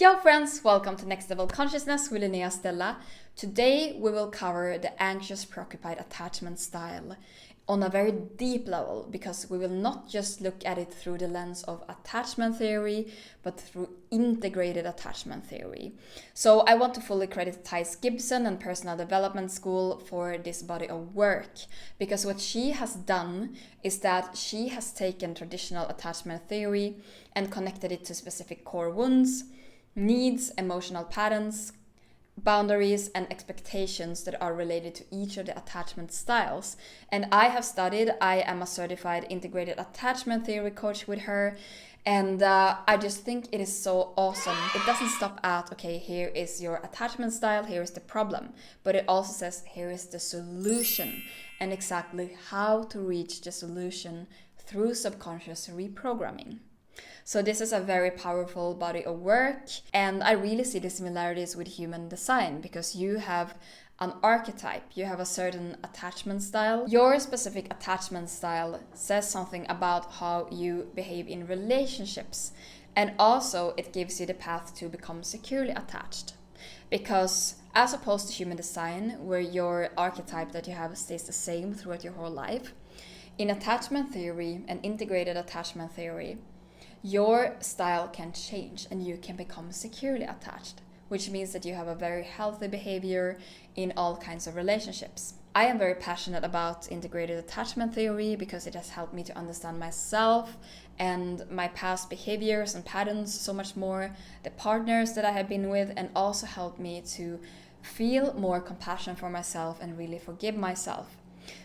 Yo friends, welcome to Next Level Consciousness with Linnea Stella. Today we will cover the anxious preoccupied attachment style on a very deep level, because we will not just look at it through the lens of attachment theory, but through integrated attachment theory. So I want to fully credit Thais Gibson and Personal Development School for this body of work, because what she has done is that she has taken traditional attachment theory and connected it to specific core wounds, needs, emotional patterns, boundaries, and expectations that are related to each of the attachment styles. And I am a certified integrated attachment theory coach with her. And I just think it is so awesome. It doesn't stop at, okay, here is your attachment style, here is the problem. But it also says, here is the solution, and exactly how to reach the solution through subconscious reprogramming. So this is a very powerful body of work, and I really see the similarities with human design, because you have an archetype, you have a certain attachment style. Your specific attachment style says something about how you behave in relationships, and also it gives you the path to become securely attached. Because as opposed to human design, where your archetype that you have stays the same throughout your whole life, in attachment theory and integrated attachment theory, your style can change and you can become securely attached, which means that you have a very healthy behavior in all kinds of relationships. I am very passionate about integrated attachment theory because it has helped me to understand myself and my past behaviors and patterns so much more, the partners that I have been with, and also helped me to feel more compassion for myself and really forgive myself.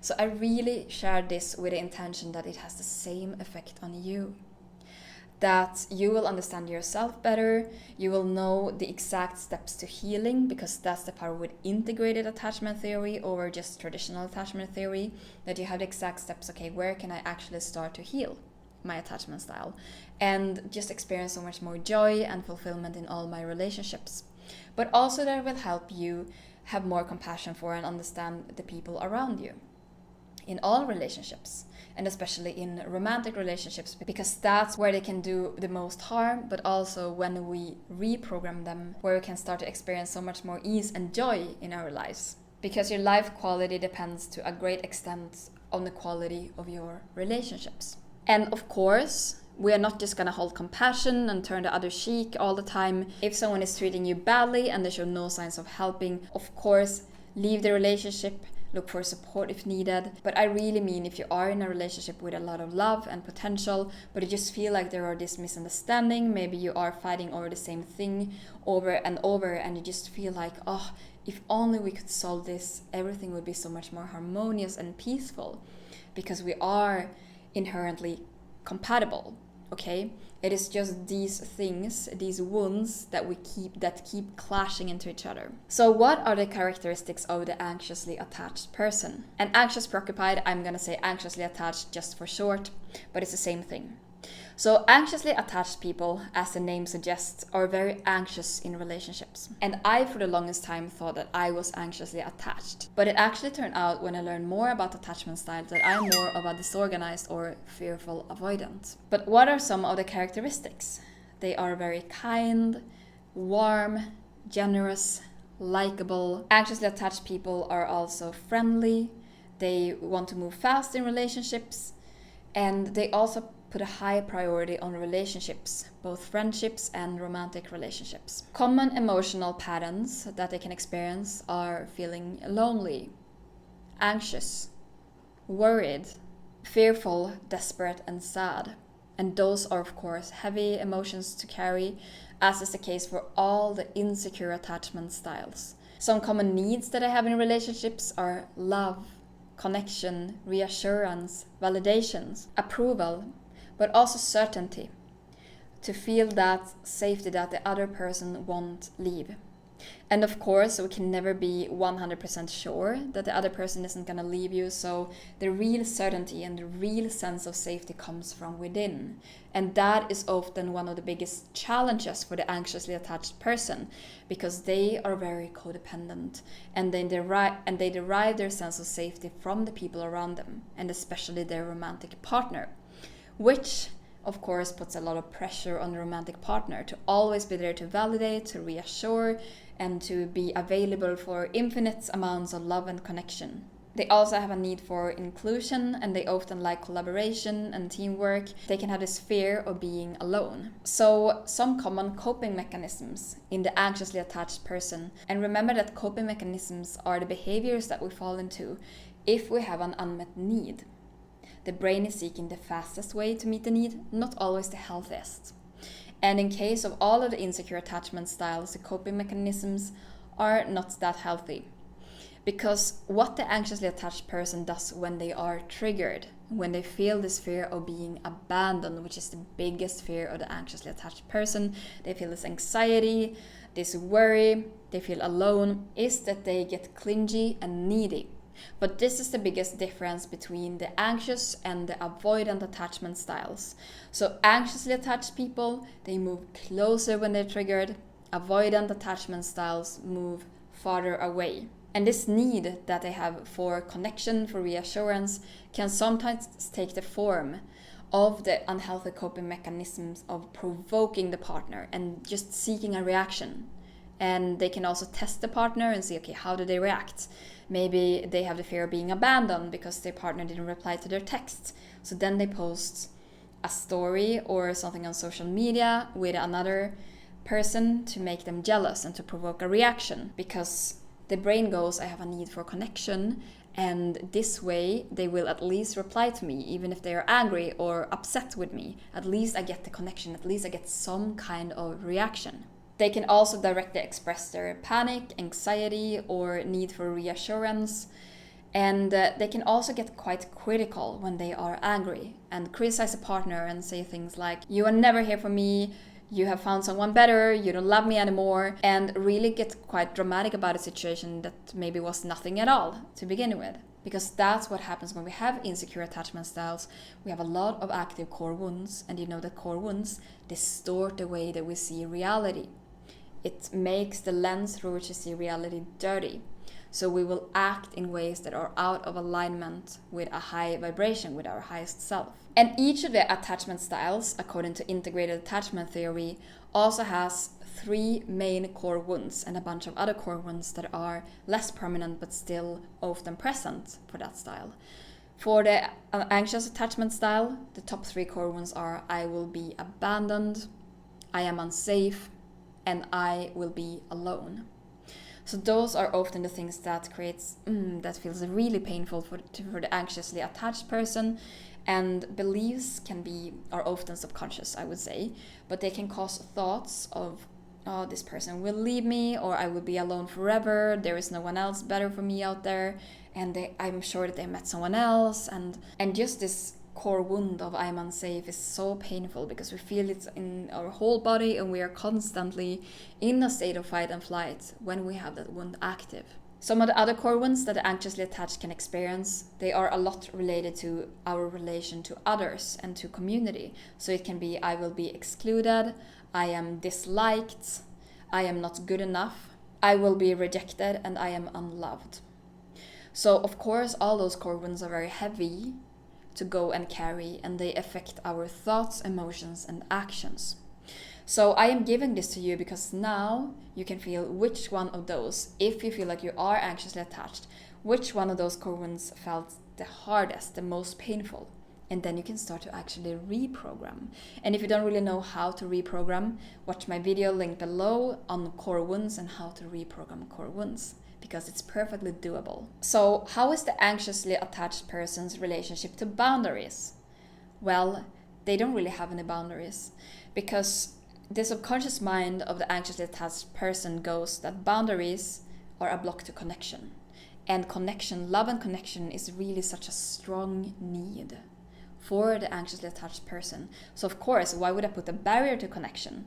So I really share this with the intention that it has the same effect on you. That you will understand yourself better, you will know the exact steps to healing, because that's the power with integrated attachment theory over just traditional attachment theory, that you have the exact steps, okay, where can I actually start to heal my attachment style, and just experience so much more joy and fulfillment in all my relationships. But also that will help you have more compassion for and understand the people around you in all relationships, and especially in romantic relationships, because that's where they can do the most harm, but also when we reprogram them, where we can start to experience so much more ease and joy in our lives. Because your life quality depends to a great extent on the quality of your relationships. And of course, we are not just gonna hold compassion and turn the other cheek all the time. If someone is treating you badly and they show no signs of helping, of course, leave the relationship, look for support if needed. But I really mean if you are in a relationship with a lot of love and potential, but you just feel like there are this misunderstanding, maybe you are fighting over the same thing over and over, and you just feel like, oh, if only we could solve this, everything would be so much more harmonious and peaceful, because we are inherently compatible. Okay, it is just these things, these wounds that keep clashing into each other. So what are the characteristics of the anxiously attached person? And anxious preoccupied, I'm gonna say anxiously attached just for short, but it's the same thing. So anxiously attached people, as the name suggests, are very anxious in relationships. And I, for the longest time, thought that I was anxiously attached. But it actually turned out, when I learned more about attachment styles, that I'm more of a disorganized or fearful avoidant. But what are some of the characteristics? They are very kind, warm, generous, likable. Anxiously attached people are also friendly. They want to move fast in relationships. And they also put a high priority on relationships, both friendships and romantic relationships. Common emotional patterns that they can experience are feeling lonely, anxious, worried, fearful, desperate, and sad. And those are, of course, heavy emotions to carry, as is the case for all the insecure attachment styles. Some common needs that I have in relationships are love, connection, reassurance, validations, approval, but also certainty, to feel that safety that the other person won't leave. And of course, we can never be 100% sure that the other person isn't gonna leave you, so the real certainty and the real sense of safety comes from within. And that is often one of the biggest challenges for the anxiously attached person, because they are very codependent, and they derive their sense of safety from the people around them, and especially their romantic partner, which of course, puts a lot of pressure on the romantic partner to always be there to validate, to reassure, and to be available for infinite amounts of love and connection. They also have a need for inclusion, and they often like collaboration and teamwork. They can have this fear of being alone. So, some common coping mechanisms in the anxiously attached person. And remember that coping mechanisms are the behaviors that we fall into if we have an unmet need. The brain is seeking the fastest way to meet the need, not always the healthiest. And in case of all of the insecure attachment styles, the coping mechanisms are not that healthy. Because what the anxiously attached person does when they are triggered, when they feel this fear of being abandoned, which is the biggest fear of the anxiously attached person, they feel this anxiety, this worry, they feel alone, is that they get clingy and needy. But this is the biggest difference between the anxious and the avoidant attachment styles. So anxiously attached people, they move closer when they're triggered. Avoidant attachment styles move farther away. And this need that they have for connection, for reassurance, can sometimes take the form of the unhealthy coping mechanisms of provoking the partner and just seeking a reaction. And they can also test the partner and see, okay, how do they react? Maybe they have the fear of being abandoned because their partner didn't reply to their text. So then they post a story or something on social media with another person to make them jealous and to provoke a reaction, because the brain goes, I have a need for connection, and this way they will at least reply to me, even if they are angry or upset with me. At least I get the connection, at least I get some kind of reaction. They can also directly express their panic, anxiety, or need for reassurance. And they can also get quite critical when they are angry and criticize a partner and say things like, you are never here for me, you have found someone better, you don't love me anymore, and really get quite dramatic about a situation that maybe was nothing at all to begin with. Because that's what happens when we have insecure attachment styles. We have a lot of active core wounds, and you know that core wounds distort the way that we see reality. It makes the lens through which we see reality dirty. So we will act in ways that are out of alignment with a high vibration, with our highest self. And each of the attachment styles, according to integrated attachment theory, also has 3 main core wounds and a bunch of other core wounds that are less prominent but still often present for that style. For the anxious attachment style, the top 3 core wounds are I will be abandoned, I am unsafe, and I will be alone. So those are often the things that creates that feels really painful for the anxiously attached person. And beliefs are often subconscious, I would say, but they can cause thoughts of, oh, this person will leave me, or I will be alone forever, there is no one else better for me out there, and I'm sure that they met someone else, and just this core wound of I'm unsafe is so painful because we feel it in our whole body, and we are constantly in a state of fight and flight when we have that wound active. Some of the other core wounds that the anxiously attached can experience, they are a lot related to our relation to others and to community. So it can be I will be excluded, I am disliked, I am not good enough, I will be rejected, and I am unloved. So of course all those core wounds are very heavy to go and carry, and they affect our thoughts, emotions, and actions. So I am giving this to you because now you can feel which one of those, if you feel like you are anxiously attached, which one of those core wounds felt the hardest, the most painful. And then you can start to actually reprogram. And if you don't really know how to reprogram, watch my video linked below on core wounds and how to reprogram core wounds, because it's perfectly doable. So how is the anxiously attached person's relationship to boundaries? Well, they don't really have any boundaries, because the subconscious mind of the anxiously attached person goes that boundaries are a block to connection. And connection, love and connection, is really such a strong need for the anxiously attached person. So of course, why would I put a barrier to connection?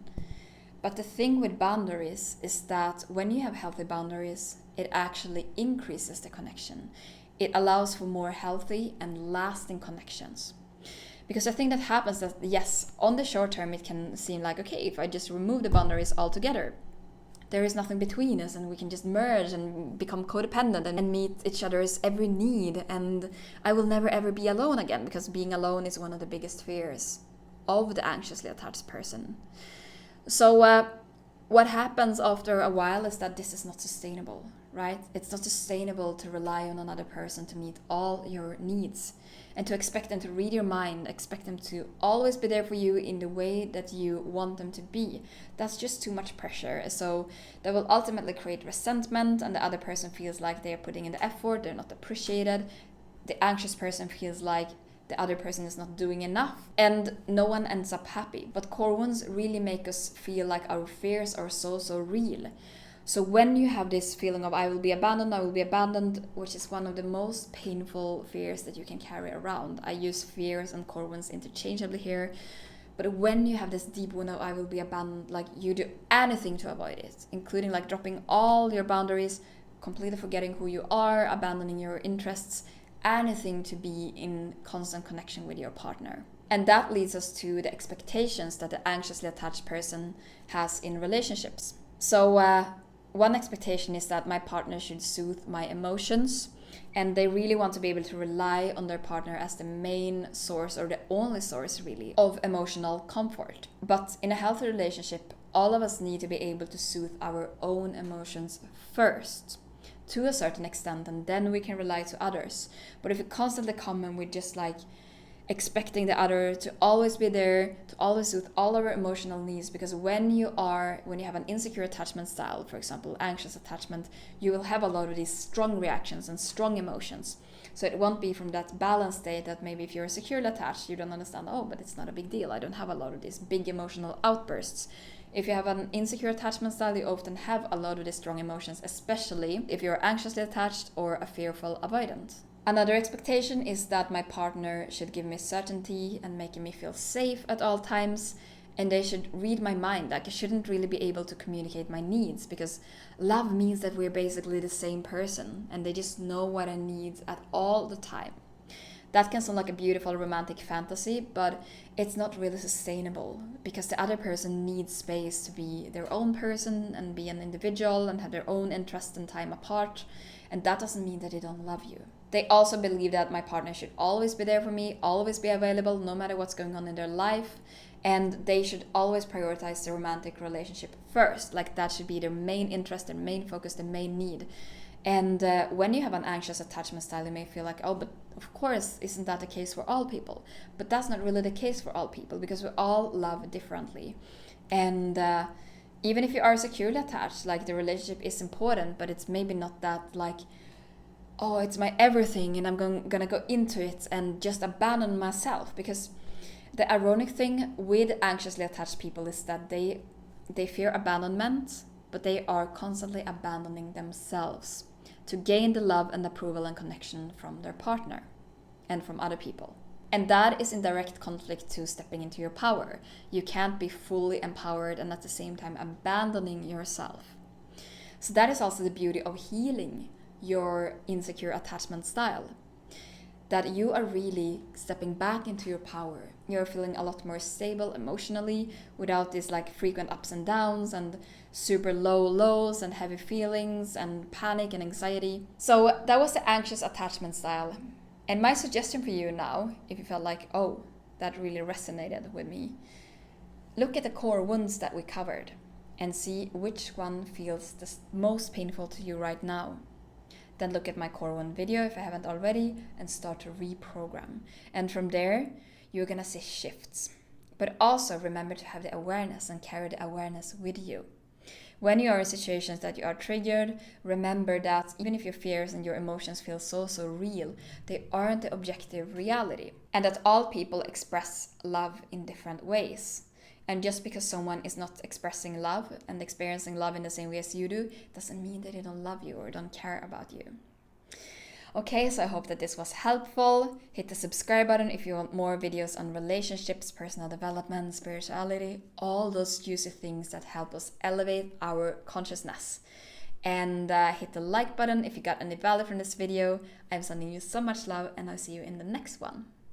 But the thing with boundaries is that when you have healthy boundaries, it actually increases the connection. It allows for more healthy and lasting connections. Because I think that happens that, yes, on the short term, it can seem like, okay, if I just remove the boundaries altogether, there is nothing between us and we can just merge and become codependent and meet each other's every need, and I will never ever be alone again, because being alone is one of the biggest fears of the anxiously attached person. So what happens after a while is that this is not sustainable, right? It's not sustainable to rely on another person to meet all your needs and to expect them to read your mind, expect them to always be there for you in the way that you want them to be. That's just too much pressure. So that will ultimately create resentment, and the other person feels like they're putting in the effort, they're not appreciated. The anxious person feels like the other person is not doing enough, and no one ends up happy. But core wounds really make us feel like our fears are so real. So when you have this feeling of I will be abandoned, which is one of the most painful fears that you can carry around. I use fears and core wounds interchangeably here. But when you have this deep wound of I will be abandoned, like you do anything to avoid it, including like dropping all your boundaries, completely forgetting who you are, abandoning your interests, anything to be in constant connection with your partner. And that leads us to the expectations that the anxiously attached person has in relationships. So one expectation is that my partner should soothe my emotions, and they really want to be able to rely on their partner as the main source, or the only source really, of emotional comfort. But in a healthy relationship, all of us need to be able to soothe our own emotions first, to a certain extent, and then we can rely to others. But if you constantly come and we're just like expecting the other to always be there, to always soothe all our emotional needs, because when you have an insecure attachment style, for example, anxious attachment, you will have a lot of these strong reactions and strong emotions. So it won't be from that balanced state that maybe if you're securely attached, you don't understand, oh, but it's not a big deal. I don't have a lot of these big emotional outbursts. If you have an insecure attachment style, you often have a lot of these strong emotions, especially if you're anxiously attached or a fearful avoidant. Another expectation is that my partner should give me certainty and making me feel safe at all times, and they should read my mind. Like I shouldn't really be able to communicate my needs, because love means that we're basically the same person and they just know what I need at all the time. That can sound like a beautiful romantic fantasy, but it's not really sustainable, because the other person needs space to be their own person and be an individual and have their own interest and time apart, and that doesn't mean that they don't love you. They also believe that my partner should always be there for me, always be available no matter what's going on in their life, and they should always prioritize the romantic relationship first. Like that should be their main interest, their main focus, their main need. And when you have an anxious attachment style, you may feel like, oh, but of course, isn't that the case for all people? But that's not really the case for all people, because we all love differently. And even if you are securely attached, like the relationship is important, but it's maybe not that like, oh, it's my everything and I'm gonna go into it and just abandon myself. Because the ironic thing with anxiously attached people is that they fear abandonment, but they are constantly abandoning themselves to gain the love and approval and connection from their partner and from other people. And that is in direct conflict to stepping into your power. You can't be fully empowered and at the same time abandoning yourself. So that is also the beauty of healing your insecure attachment style. That you are really stepping back into your power. You're feeling a lot more stable emotionally without these like frequent ups and downs and super low lows and heavy feelings and panic and anxiety. So that was the anxious attachment style. And my suggestion for you now, if you felt like, oh, that really resonated with me, look at the core wounds that we covered and see which one feels the most painful to you right now. Then look at my core wound video if I haven't already and start to reprogram. And from there, you're gonna see shifts. But also remember to have the awareness and carry the awareness with you. When you are in situations that you are triggered, remember that even if your fears and your emotions feel so real, they aren't the objective reality. And that all people express love in different ways. And just because someone is not expressing love and experiencing love in the same way as you do, doesn't mean that they don't love you or don't care about you. Okay, so I hope that this was helpful. Hit the subscribe button if you want more videos on relationships, personal development, spirituality, all those juicy things that help us elevate our consciousness. And hit the like button if you got any value from this video. I'm sending you so much love, and I'll see you in the next one.